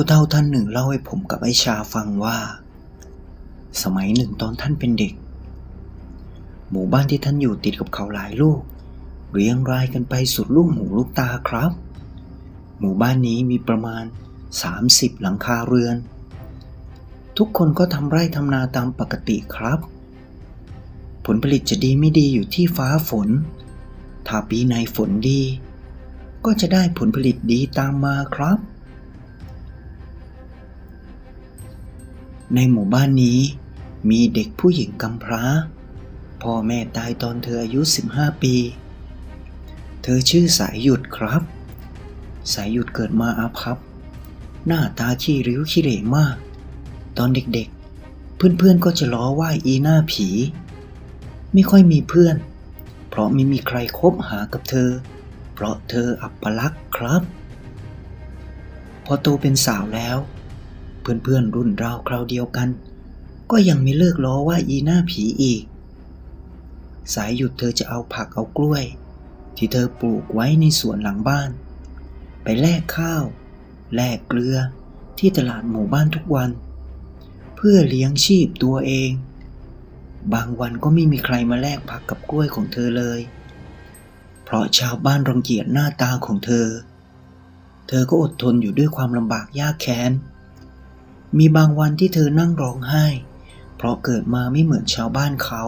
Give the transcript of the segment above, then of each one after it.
ผู้เฒ่าท่านหนึ่งเล่าให้ผมกับไอ้ชาฟังว่าสมัยหนึ่งตอนท่านเป็นเด็กหมู่บ้านที่ท่านอยู่ติดกับเขาหลายลูกเรียงรายกันไปสุดลูกหูลูกตาครับหมู่บ้านนี้มีประมาณ30หลังคาเรือนทุกคนก็ทำไร่ทำนาตามปกติครับผลผลิตจะดีไม่ดีอยู่ที่ฟ้าฝนถ้าปีไหนฝนดีก็จะได้ผลผลิตดีตามมาครับในหมู่บ้านนี้มีเด็กผู้หญิงกำพร้าพ่อแม่ตายตอนเธออายุ15 ปีเธอชื่อสายหยุดครับสายหยุดเกิดมาอาภัพหน้าตาขี้ริ้วขี้เหร่มากตอนเด็กๆเพื่อนๆก็จะล้อว่าอีหน้าผีไม่ค่อยมีเพื่อนเพราะไม่มีใครคบหากับเธอเพราะเธออัปลักษณ์ครับพอโตเป็นสาวแล้วเพื่อนๆรุ่นราวคราวเดียวกันก็ยังไม่เลิกล้อว่าอีหน้าผีอีกสายหยุดเธอจะเอาผักเอากล้วยที่เธอปลูกไว้ในสวนหลังบ้านไปแลกข้าวแลกเกลือที่ตลาดหมู่บ้านทุกวันเพื่อเลี้ยงชีพตัวเองบางวันก็ไม่มีใครมาแลกผักกับกล้วยของเธอเลยเพราะชาวบ้านรังเกียจหน้าตาของเธอก็อดทนอยู่ด้วยความลำบากยากแค้นมีบางวันที่เธอนั่งร้องไห้เพราะเกิดมาไม่เหมือนชาวบ้านเขา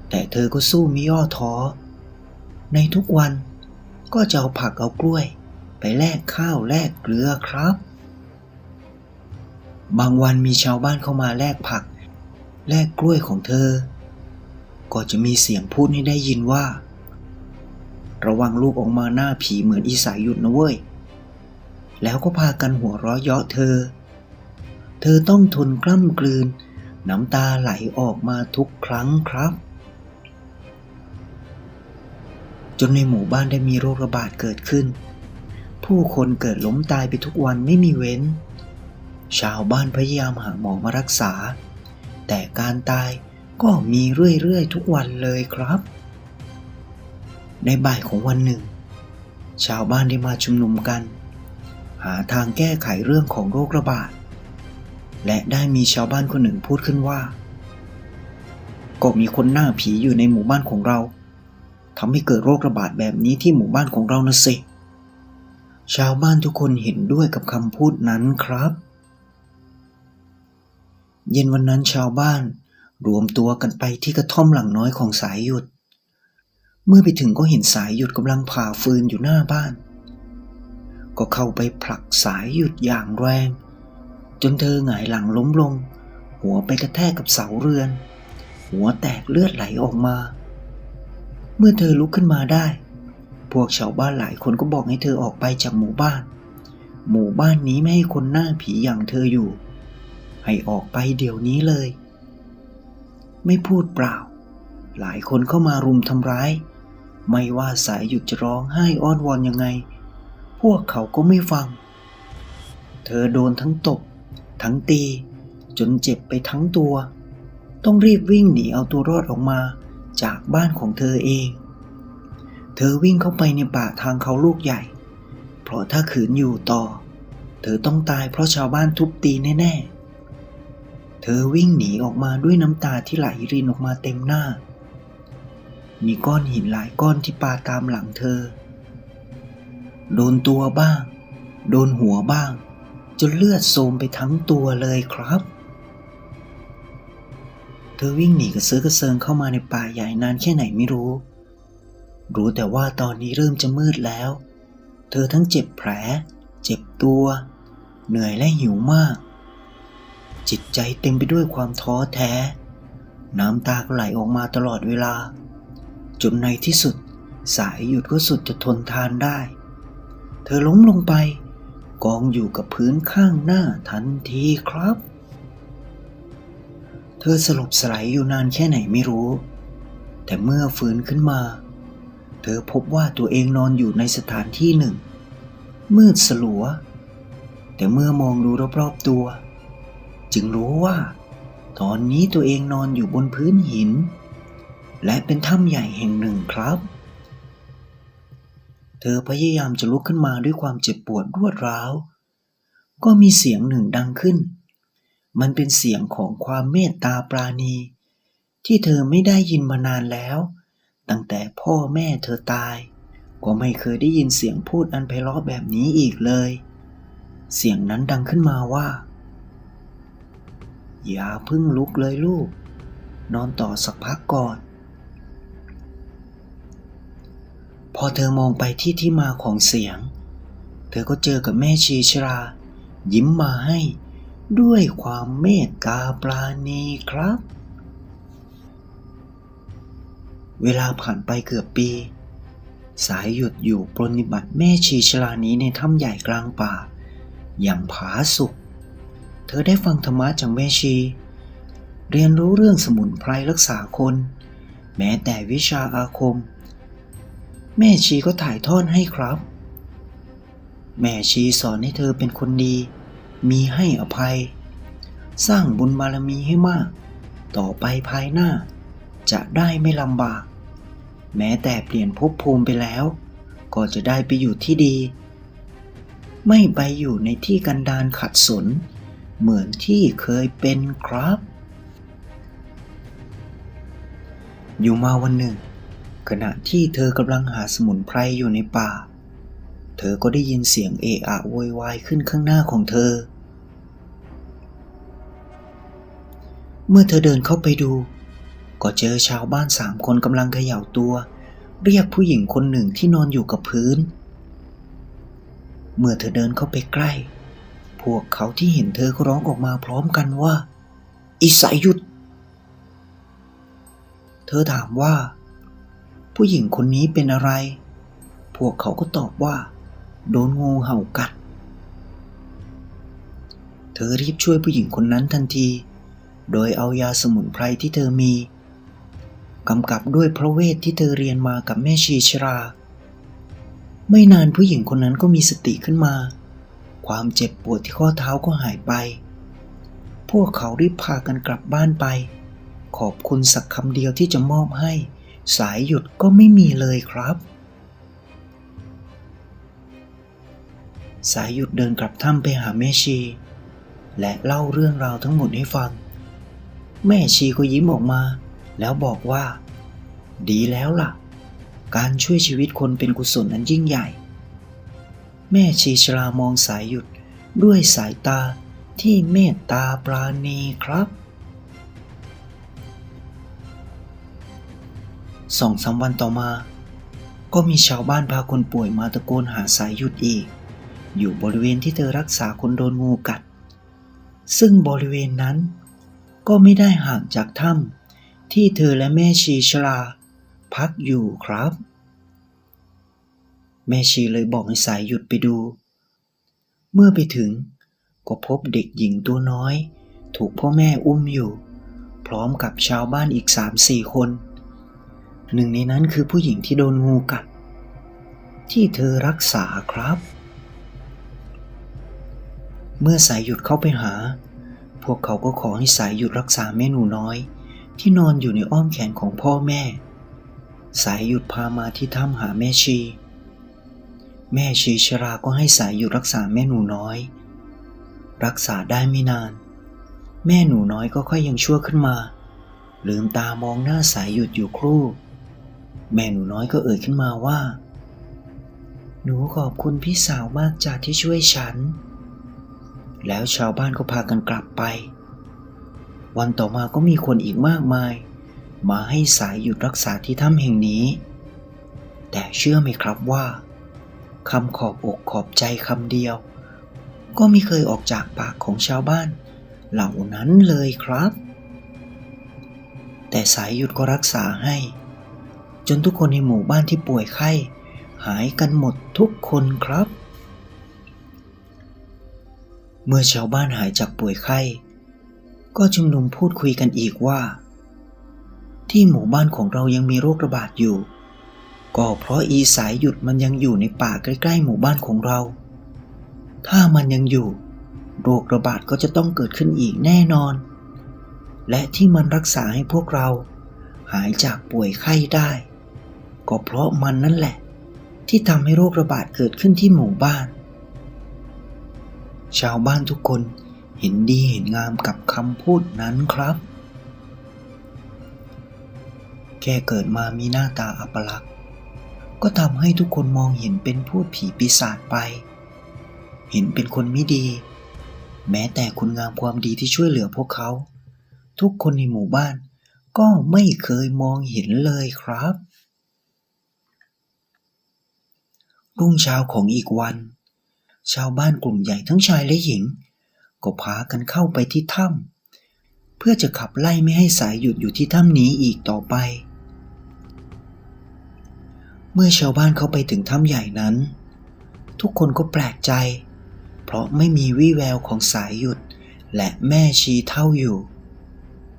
แต่เธอก็สู้ไม่ย่อท้อในทุกวันก็จะเอาผักเอากล้วยไปแลกข้าวแลกเกลือครับบางวันมีชาวบ้านเข้ามาแลกผักแลกกล้วยของเธอก็จะมีเสียงพูดให้ได้ยินว่าระวังลูกออกมาหน้าผีเหมือนอีสายหยุดนะเว้ยแล้วก็พากันหัวเราะเยาะเธอต้องทนกล้ำกลืนน้ำตาไหลออกมาทุกครั้งครับจนในหมู่บ้านได้มีโรคระบาดเกิดขึ้นผู้คนเกิดล้มตายไปทุกวันไม่มีเว้นชาวบ้านพยายามหาหมอมารักษาแต่การตายก็มีเรื่อยๆทุกวันเลยครับในบ่ายของวันหนึ่งชาวบ้านได้มาชุมนุมกันหาทางแก้ไขเรื่องของโรคระบาดและได้มีชาวบ้านคนหนึ่งพูดขึ้นว่าก็มีคนหน้าผีอยู่ในหมู่บ้านของเราทำให้เกิดโรคระบาดแบบนี้ที่หมู่บ้านของเรานะสิชาวบ้านทุกคนเห็นด้วยกับคำพูดนั้นครับเย็นวันนั้นชาวบ้านรวมตัวกันไปที่กระท่อมหลังน้อยของสายหยุดเมื่อไปถึงก็เห็นสายหยุดกำลังผ่าฟืนอยู่หน้าบ้านก็เข้าไปผลักสายหยุดอย่างแรงจนเธอหงายหลังล้มลงหัวไปกระแทกกับเสาเรือนหัวแตกเลือดไหลออกมาเมื่อเธอลุกขึ้นมาได้พวกชาวบ้านหลายคนก็บอกให้เธอออกไปจากหมู่บ้านนี้ไม่ให้คนหน้าผีอย่างเธออยู่ให้ออกไปเดี๋ยวนี้เลยไม่พูดเปล่าหลายคนเข้ามารุมทำร้ายไม่ว่าสายหยุดจะร้องไห้อ้อนวอนยังไงพวกเขาก็ไม่ฟังเธอโดนทั้งตบทั้งตีจนเจ็บไปทั้งตัวต้องรีบวิ่งหนีเอาตัวรอดออกมาจากบ้านของเธอเองเธอวิ่งเข้าไปในป่าทางเขาลูกใหญ่เพราะถ้าขืนอยู่ต่อเธอต้องตายเพราะชาวบ้านทุบตีแน่ๆเธอวิ่งหนีออกมาด้วยน้ำตาที่ไหลรินออกมาเต็มหน้ามีก้อนหินหลายก้อนที่ปาตามหลังเธอโดนตัวบ้างโดนหัวบ้างจนเลือดโซมไปทั้งตัวเลยครับเธอวิ่งหนีกระเซาะกระเซิงเข้ามาในป่าใหญ่นานแค่ไหนไม่รู้แต่ว่าตอนนี้เริ่มจะมืดแล้วเธอทั้งเจ็บแผลเจ็บตัวเหนื่อยและหิวมากจิตใจเต็มไปด้วยความท้อแท้น้ำตาก็ไหลออกมาตลอดเวลาจนในที่สุดสายหยุดก็สุดจะทนทานได้เธอล้มลงไปกองอยู่กับพื้นข้างหน้าทันทีครับเธอสลบสลายอยู่นานแค่ไหนไม่รู้แต่เมื่อฟื้นขึ้นมาเธอพบว่าตัวเองนอนอยู่ในสถานที่หนึ่งมืดสลัวแต่เมื่อมองดูรอบๆตัวจึงรู้ว่าตอนนี้ตัวเองนอนอยู่บนพื้นหินและเป็นถ้ำใหญ่แห่งหนึ่งครับ เธอพยายามจะลุกขึ้นมาด้วยความเจ็บปวดรวดร้าว ก็มีเสียงหนึ่งดังขึ้นมันเป็นเสียงของความเมตตาปราณีที่เธอไม่ได้ยินมานานแล้วตั้งแต่พ่อแม่เธอตายก็ไม่เคยได้ยินเสียงพูดอันไพเราะแบบนี้อีกเลยเสียงนั้นดังขึ้นมาว่าอย่าเพิ่งลุกเลยลูกนอนต่อสักพักก่อนพอเธอมองไปที่มาของเสียงเธอก็เจอกับแม่ชีชรายิ้มมาให้ด้วยความเมตตาปราณีครับเวลาผ่านไปเกือบปีสายหยุดอยู่ปรนนิบัติแม่ชีชรานี้ในถ้ำใหญ่กลางป่าอย่างผาสุกเธอได้ฟังธรรมะจากแม่ชีเรียนรู้เรื่องสมุนไพรรักษาคนแม้แต่วิชาอาคมแม่ชีก็ถ่ายทอดให้ครับแม่ชีสอนให้เธอเป็นคนดีมีให้อภัยสร้างบุญบารมีให้มากต่อไปภายหน้าจะได้ไม่ลำบากแม้แต่เปลี่ยนภพภูมิไปแล้วก็จะได้ไปอยู่ที่ดีไม่ไปอยู่ในที่กันดารขัดสนเหมือนที่เคยเป็นครับอยู่มาวันหนึ่งขณะที่เธอกำลังหาสมุนไพรอยู่ในป่าเธอก็ได้ยินเสียงเอะอะโวยวายขึ้นข้างหน้าของเธอเมื่อเธอเดินเข้าไปดูก็เจอชาวบ้าน3 คนกำลังเขย่าตัวเรียกผู้หญิงคนหนึ่งที่นอนอยู่กับพื้นเมื่อเธอเดินเข้าไปใกล้พวกเขาที่เห็นเธอก็ร้องออกมาพร้อมกันว่าอีสายหยุดเธอถามว่าผู้หญิงคนนี้เป็นอะไรพวกเขาก็ตอบว่าโดนงูเห่ากัดเธอรีบช่วยผู้หญิงคนนั้นทันทีโดยเอายาสมุนไพรที่เธอมีกำกับด้วยพระเวทที่เธอเรียนมากับแม่ชีชราไม่นานผู้หญิงคนนั้นก็มีสติขึ้นมาความเจ็บปวดที่ข้อเท้าก็หายไปพวกเขารีบพากันกลับบ้านไปขอบคุณสักคำเดียวที่จะมอบให้สายหยุดก็ไม่มีเลยครับสายหยุดเดินกลับถ้ำไปหาแม่ชีและเล่าเรื่องราวทั้งหมดให้ฟังแม่ชีก็ยิ้มออกมาแล้วบอกว่าดีแล้วล่ะการช่วยชีวิตคนเป็นกุศลอันยิ่งใหญ่แม่ชีชรามองสายหยุดด้วยสายตาที่เมตตาปราณีครับ2-3 วันต่อมาก็มีชาวบ้านพาคนป่วยมาตะโกนหาสายหยุดอีกอยู่บริเวณที่เธอรักษาคนโดนงูกัดซึ่งบริเวณนั้นก็ไม่ได้ห่างจากถ้ำที่เธอและแม่ชีชราพักอยู่ครับแม่ชีเลยบอกให้สายหยุดไปดูเมื่อไปถึงก็พบเด็กหญิงตัวน้อยถูกพ่อแม่อุ้มอยู่พร้อมกับชาวบ้านอีก 3-4 คนหนึ่งในนั้นคือผู้หญิงที่โดนงูกัดที่เธอรักษาครับเมื่อสายหยุดเข้าไปหาพวกเขาก็ขอให้สายหยุดรักษาแม่หนูน้อยที่นอนอยู่ในอ้อมแขนของพ่อแม่สายหยุดพามาที่ถ้ำหาแม่ชีชราก็ให้สายหยุดรักษาแม่หนูน้อยรักษาได้ไม่นานแม่หนูน้อยก็ค่อยยังชั่วขึ้นมาลืมตามองหน้าสายหยุดอยู่ครู่แม่หนูน้อยก็เอ่ยขึ้นมาว่าหนูขอบคุณพี่สาวมากจ้ะที่ช่วยฉันแล้วชาวบ้านก็พากันกลับไปวันต่อมาก็มีคนอีกมากมายมาให้สายหยุดรักษาที่ถ้ำแห่งนี้แต่เชื่อไหมครับว่าคำขอบอกขอบใจคำเดียวก็ไม่เคยออกจากปากของชาวบ้านเหล่านั้นเลยครับแต่สายหยุดก็รักษาให้จนทุกคนในหมู่บ้านที่ป่วยไข้หายกันหมดทุกคนครับเมื่อชาวบ้านหายจากป่วยไข้ก็ชุมนุมพูดคุยกันอีกว่าที่หมู่บ้านของเรายังมีโรคระบาดอยู่ก็เพราะอีสายหยุดมันยังอยู่ในป่าใกล้ๆหมู่บ้านของเราถ้ามันยังอยู่โรคระบาดก็จะต้องเกิดขึ้นอีกแน่นอนและที่มันรักษาให้พวกเราหายจากป่วยไข้ได้ก็เพราะมันนั่นแหละที่ทำให้โรคระบาดเกิดขึ้นที่หมู่บ้าน ชาวบ้านทุกคนเห็นดีเห็นงามกับคำพูดนั้นครับแค่เกิดมามีหน้าตาอัปลักษณ์ก็ทำให้ทุกคนมองเห็นเป็นพูดผีปีศาจไปเห็นเป็นคนไม่ดีแม้แต่คุณงามความดีที่ช่วยเหลือพวกเขาทุกคนในหมู่บ้านก็ไม่เคยมองเห็นเลยครับรุ่งเช้าของอีกวันชาวบ้านกลุ่มใหญ่ทั้งชายและหญิงก็พากันเข้าไปที่ถ้ำเพื่อจะขับไล่ไม่ให้สายหยุดอยู่ที่ถ้ำนี้อีกต่อไปเมื่อชาวบ้านเข้าไปถึงถ้ำใหญ่นั้นทุกคนก็แปลกใจเพราะไม่มีวี่แววของสายหยุดและแม่ชีเท่าอยู่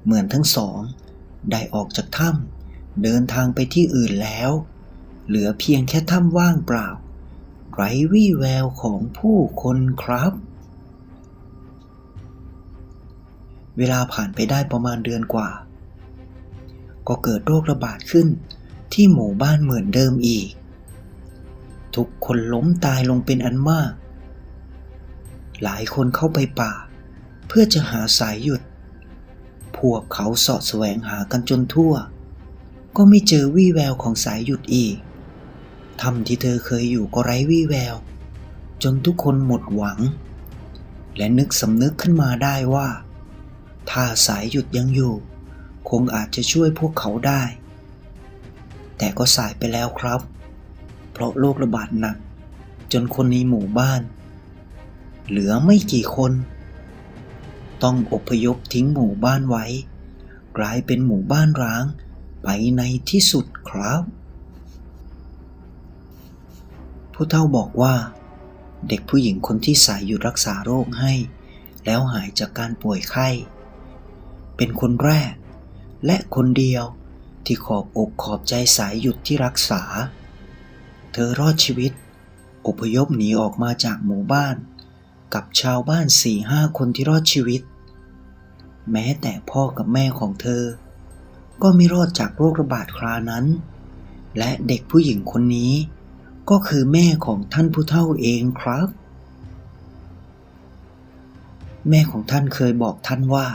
เหมือนทั้งสองได้ออกจากถ้ำเดินทางไปที่อื่นแล้วเหลือเพียงแค่ถ้ำว่างเปล่าไร้วี่แววของผู้คนครับเวลาผ่านไปได้ประมาณเดือนกว่าก็เกิดโรคระบาดขึ้นที่หมู่บ้านเหมือนเดิมอีกทุกคนล้มตายลงเป็นอันมากหลายคนเข้าไปป่าเพื่อจะหาสายหยุดพวกเขาเสาะแสวงหากันจนทั่วก็ไม่เจอวี่แววของสายหยุดอีกถ้ำที่เธอเคยอยู่ก็ไร้วี่แววจนทุกคนหมดหวังและนึกสำนึกขึ้นมาได้ว่าถ้าสายหยุดยังอยู่คงอาจจะช่วยพวกเขาได้แต่ก็สายไปแล้วครับเพราะโรคระบาดหนักจนคนในหมู่บ้านเหลือไม่กี่คนต้องอพยพทิ้งหมู่บ้านไว้กลายเป็นหมู่บ้านร้างไปในที่สุดครับผู้เฒ่าบอกว่าเด็กผู้หญิงคนที่สายหยุดรักษาโรคให้แล้วหายจากการป่วยไข้เป็นคนแรกและคนเดียวที่ขอบอกขอบใจสายหยุดที่รักษาเธอรอดชีวิตอพยพหนีออกมาจากหมู่บ้านกับชาวบ้าน 4-5 คนที่รอดชีวิตแม้แต่พ่อกับแม่ของเธอก็ไม่รอดจากโรคระบาดครานั้นและเด็กผู้หญิงคนนี้ก็คือแม่ของท่านผู้เฒ่าเองครับแม่ของท่านเคยบอกท่านว่า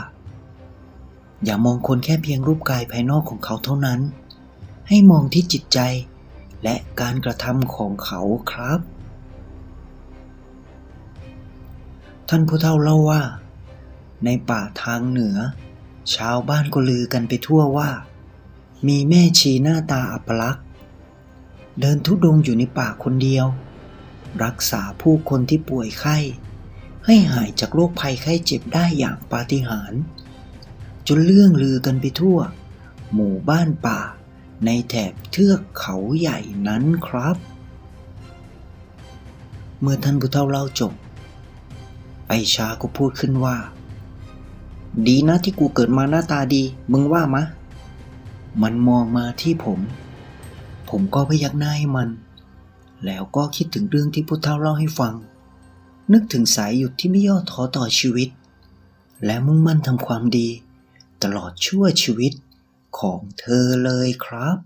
อย่ามองคนแค่เพียงรูปกายภายนอกของเขาเท่านั้นให้มองที่จิตใจและการกระทำของเขาครับท่านผู้เฒ่าเล่าว่าในป่าทางเหนือชาวบ้านก็ลือกันไปทั่วว่ามีแม่ชีหน้าตาอัปลักษณ์เดินธุดงค์อยู่ในป่าคนเดียวรักษาผู้คนที่ป่วยไข้ให้หายจากโรคภัยไข้เจ็บได้อย่างปาฏิหาริย์จนเรื่องลือกันไปทั่วหมู่บ้านป่าในแถบเทือกเขาใหญ่นั้นครับเมื่อท่านผู้เฒ่าเล่าจบไอชาก็พูดขึ้นว่าดีนะที่กูเกิดมาหน้าตาดีมึงว่ามะมันมองมาที่ผมก็พยักหน้าให้มันแล้วก็คิดถึงเรื่องที่ผู้เฒ่าเล่าให้ฟังนึกถึงสายหยุดที่ไม่ย่อท้อต่อชีวิตและมุ่งมั่นทำความดีตลอดชั่วชีวิตของเธอเลยครับ